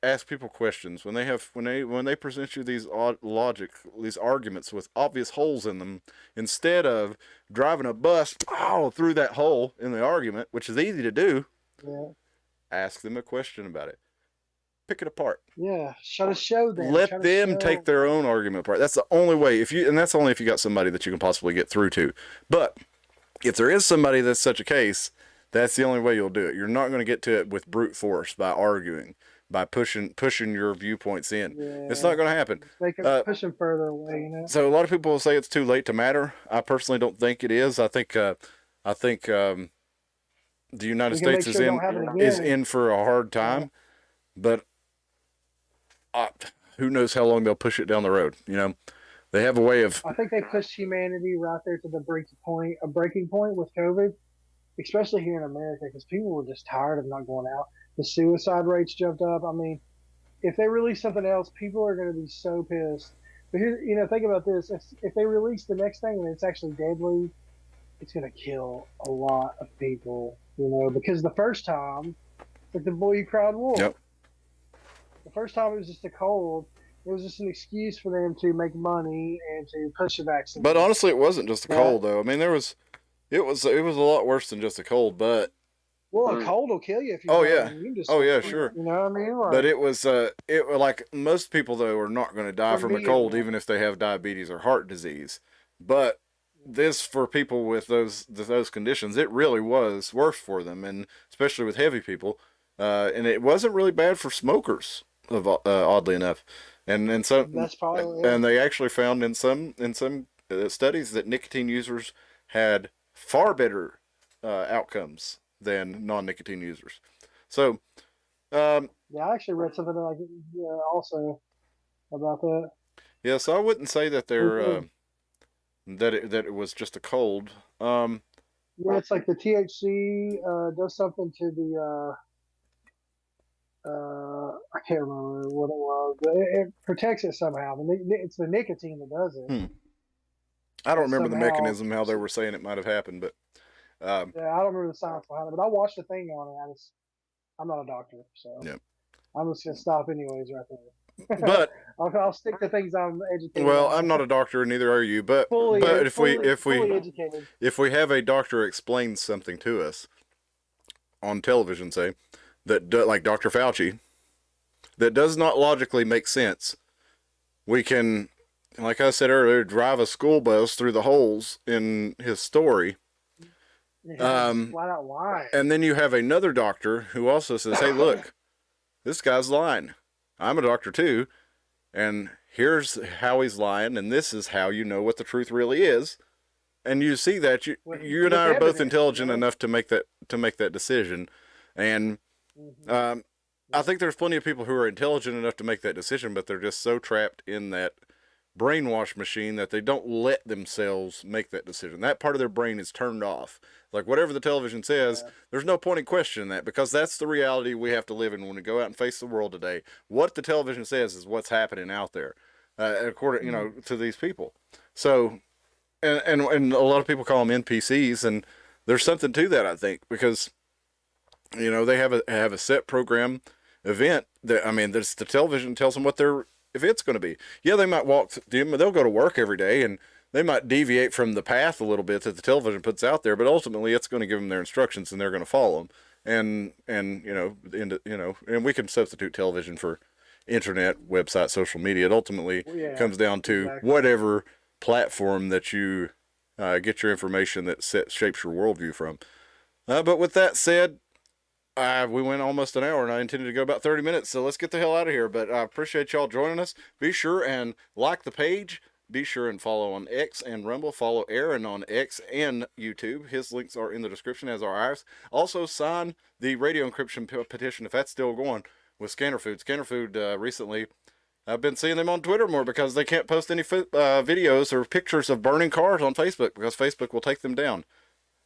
Ask people questions when they present you these these arguments with obvious holes in them. Instead of driving a bus through that hole in the argument, which is easy to do, ask them a question about it. Pick it apart. Yeah, show them. Let them take their own argument apart. That's the only way. And that's only if you got somebody that you can possibly get through to. But if there is somebody that's such a case, that's the only way you'll do it. You're not going to get to it with brute force by arguing. By pushing your viewpoints in. Yeah. It's not going to happen. They can push them further away, So a lot of people will say it's too late to matter. I personally don't think it is. I think the United States is in for a hard time, but who knows how long they'll push it down the road. They have a way of. I think they pushed humanity right there to the breaking point with COVID, especially here in America, because people were just tired of not going out. The suicide rates jumped up. I mean, if they release something else, people are going to be so pissed. But here, think about this: if they release the next thing and it's actually deadly, it's going to kill a lot of people. Because the first time, like the boy who cried wolf. Yep. The first time it was just a cold. It was just an excuse for them to make money and to push the vaccine. But honestly, it wasn't just a cold, though. I mean, it was a lot worse than just a cold, but. Well, a cold will kill you if you. Oh yeah. Oh yeah, sure. You know what I mean? Like, but it was like most people though are not going to die from a cold, even if they have diabetes or heart disease. But this, for people with those conditions, it really was worse for them, and especially with heavy people. And it wasn't really bad for smokers, oddly enough. And so that's probably and they actually found in some studies that nicotine users had far better outcomes than non-nicotine users. So, I actually read something also about that. Yeah, so I wouldn't say that they're that it was just a cold. It's like the THC does something to the I can't remember what it was, but it protects it somehow. It's the nicotine that does it. I don't remember the mechanism how they were saying it might have happened, but. I don't remember the science behind it, but I watched the thing on it. I'm not a doctor, so I'm just gonna stop anyways right there. But I'll stick to things I'm educated. Well, I'm not a doctor, and neither are you. But if we have a doctor explain something to us on television, say that like Dr. Fauci, that does not logically make sense, we can, like I said earlier, drive a school bus through the holes in his story. Flat out lie. And then you have another doctor who also says, "Hey, look, this guy's lying. I'm a doctor too, and here's how he's lying, and this is how you know what the truth really is." And you see that you and I are both intelligent enough to make that decision, and I think there's plenty of people who are intelligent enough to make that decision, but they're just so trapped in that brainwash machine that they don't let themselves make that decision. That part of their brain is turned off. Like whatever the television says, there's no point in questioning that, because that's the reality we have to live in when we go out and face the world today. What the television says is what's happening out there, according to these people. So, and a lot of people call them NPCs, and there's something to that, I think, because they have a set program event that the television tells them what their event's going to be. Yeah, they might they'll go to work every day, and they might deviate from the path a little bit that the television puts out there, but ultimately it's going to give them their instructions and they're going to follow them. And and we can substitute television for internet, website, social media. It ultimately comes down to whatever platform that you get your information that shapes your worldview from. But with that said, we went almost an hour, and I intended to go about 30 minutes, so let's get the hell out of here. But I appreciate y'all joining us. Be sure and like the page. Be sure and follow on X and Rumble. Follow Aaron on X and YouTube. His links are in the description, as are ours. Also, sign the radio encryption petition, if that's still going, with Scanner Food. Scanner Food recently, I've been seeing them on Twitter more because they can't post any videos or pictures of burning cars on Facebook because Facebook will take them down.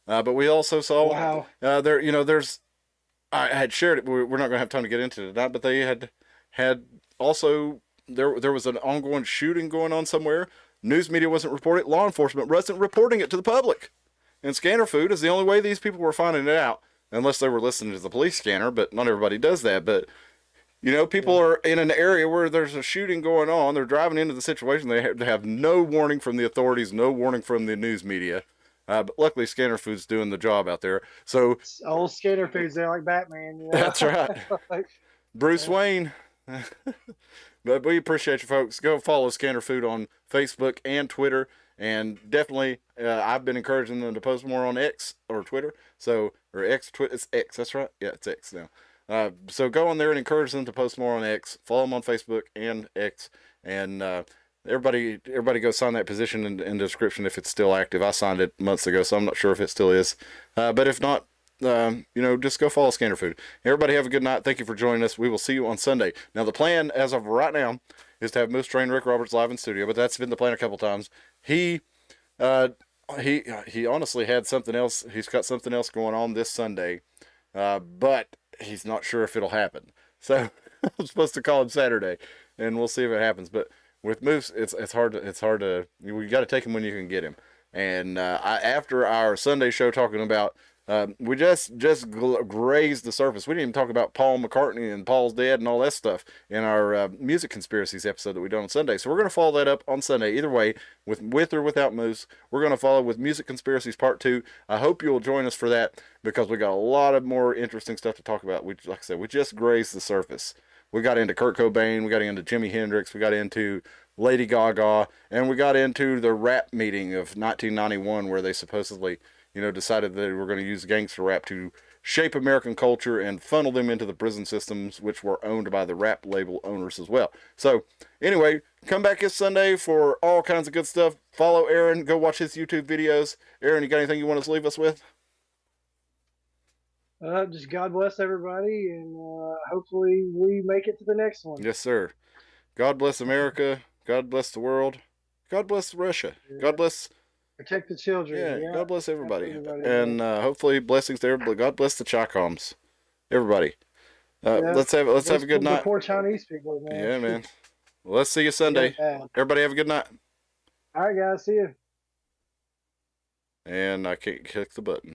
But we also saw there's I had shared it. We're not going to have time to get into it tonight, but they had also there was an ongoing shooting going on somewhere. News media wasn't reporting it. Law enforcement wasn't reporting it to the public. And Scanner Food is the only way these people were finding it out, unless they were listening to the police scanner. But not everybody does that. But people are in an area where there's a shooting going on. They're driving into the situation. They have no warning from the authorities, no warning from the news media. But luckily, Scanner Food's doing the job out there. So old Scanner Food's there like Batman. That's right. Bruce Wayne. But we appreciate you folks. Go follow Scanner Food on Facebook and Twitter. And definitely, I've been encouraging them to post more on X or Twitter. It's X, that's right. Yeah, it's X now. So go on there and encourage them to post more on X. Follow them on Facebook and X. And everybody go sign that petition in the description if it's still active. I signed it months ago, so I'm not sure if it still is. But if not, just go follow Scanner Food. Everybody have a good night. Thank you for joining us. We will see you on Sunday. Now, the plan as of right now is to have Moose Train Rick Roberts live in studio, but that's been the plan a couple times. He honestly had something else. He's got something else going on this Sunday, but he's not sure if it'll happen. So I'm supposed to call him Saturday, and we'll see if it happens. But with Moose, it's hard to. We got to take him when you can get him. And after our Sunday show talking about. We just grazed the surface. We didn't even talk about Paul McCartney and Paul's Dead and all that stuff in our music conspiracies episode that we done on Sunday. So we're going to follow that up on Sunday. Either way, with or without Moose, we're going to follow with Music Conspiracies Part 2. I hope you'll join us for that because we got a lot of more interesting stuff to talk about. Like I said, we just grazed the surface. We got into Kurt Cobain, we got into Jimi Hendrix, we got into Lady Gaga, and we got into the rap meeting of 1991 where they supposedly decided that they were going to use gangster rap to shape American culture and funnel them into the prison systems, which were owned by the rap label owners as well. So, anyway, come back this Sunday for all kinds of good stuff. Follow Aaron. Go watch his YouTube videos. Aaron, you got anything you want us to leave us with? Just God bless everybody, and hopefully we make it to the next one. Yes, sir. God bless America. God bless the world. God bless Russia. Yeah. God bless... Protect the children. Yeah, God bless everybody. And hopefully blessings to everybody. God bless the Chi-Coms. Everybody. Let's have a good night. Poor Chinese people, man. Yeah, man. Well, let's see you Sunday. Everybody have a good night. All right, guys. See you. And I can't click the button.